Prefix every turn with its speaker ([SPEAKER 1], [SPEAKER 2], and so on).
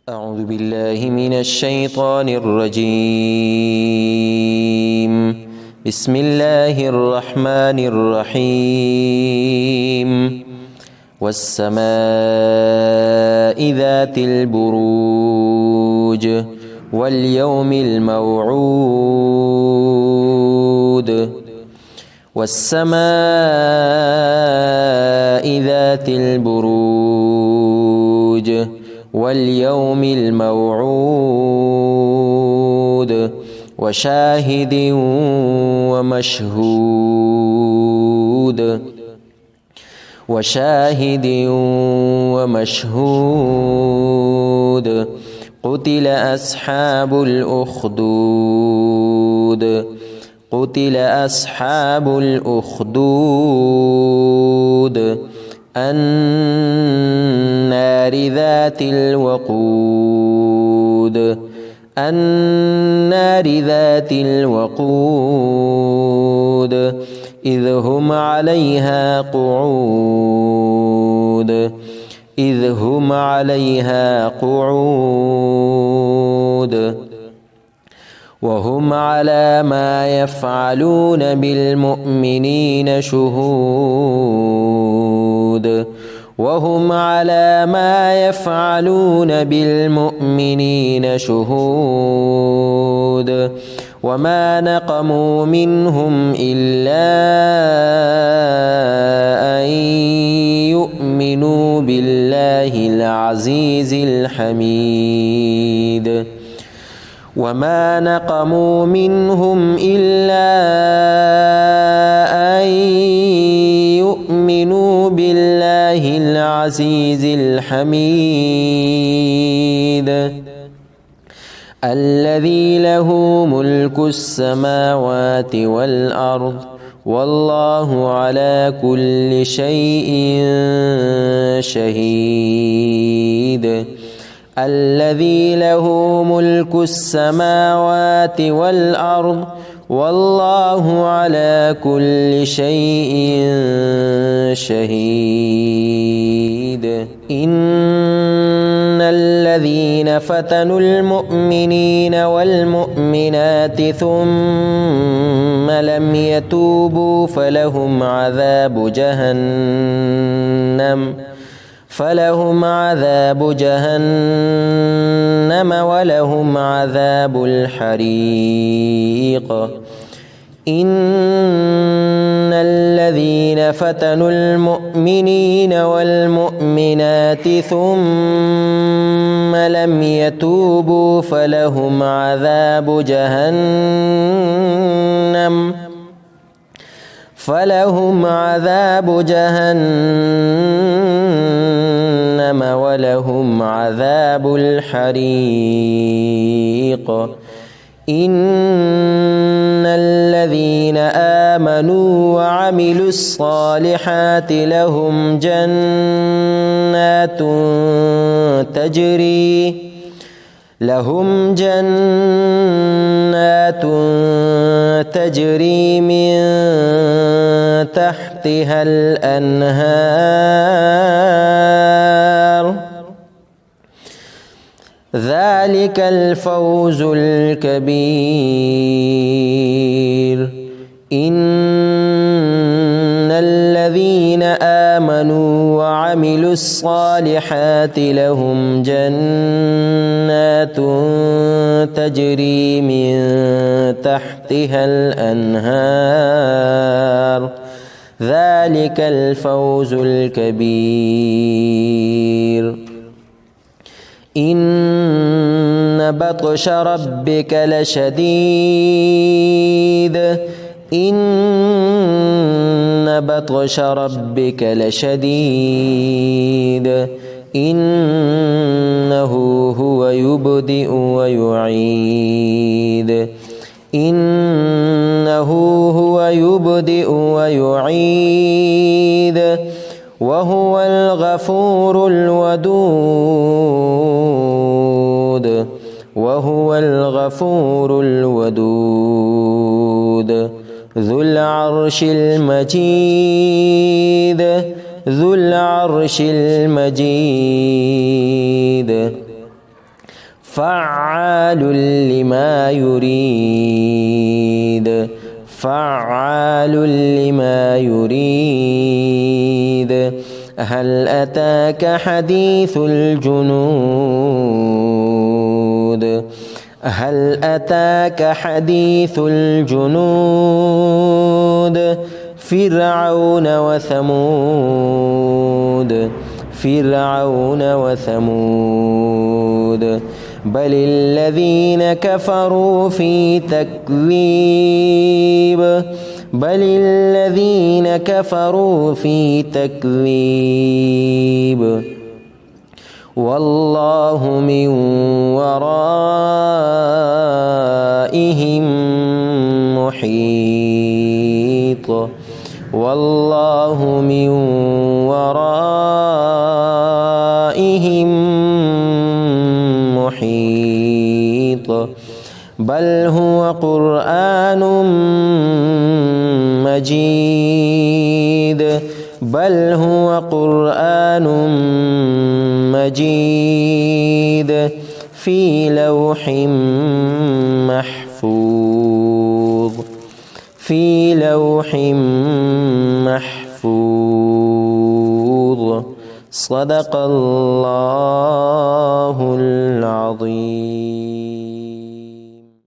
[SPEAKER 1] أعوذ بالله من الشيطان الرجيم. بسم الله الرحمن الرحيم. والسماء ذات البروج واليوم الموعود والسماء ذات البروج واليوم الموعود وشاهد ومشهود قتل أصحاب الأخدود النار ذات الوقود إذ هم عليها قعود وهم على ما يفعلون بالمؤمنين شهود وما نقموا منهم إلا أن يؤمنوا بالله العزيز الحميد الذي له ملك السماوات والأرض والله على كل شيء شهيد. الذي له ملك السماوات والأرض والله على كل شيء شهيد. إن الذين فتنوا المؤمنين والمؤمنات ثم لم يتوبوا فلهم عذاب جهنم ولهم عذاب الحريق. إن الذين فتنوا المؤمنين والمؤمنات ثم لم يتوبوا فلهم عذاب جهنم ولهم عذاب الحريق. إن الذين آمنوا وعملوا الصالحات لهم جنات تجري من تحتها الأنهار ذلك الفوز الكبير. إن الذين آمنوا وعملوا الصالحات لهم جنات تجري من تحتها الأنهار ذلك الفوز الكبير. إن بطش ربك لشديد إنه هو يبدئ ويعيد وهو الغفور الودود ذو العرش المجيد فعال لما يريد فعال لما يريد هل أتاك حديث الجنود هل أتاك حديث الجنود فرعون وثمود فرعون وثمود بل الذين كفروا في تكذيب بل الذين كفروا في تكذيب والله من ورائهم محيط والله من ورائهم محيط بل هو قرآن مجيد بل هو قرآن مجيد في لوح محفوظ في لوح محفوظ صدق الله العظيم.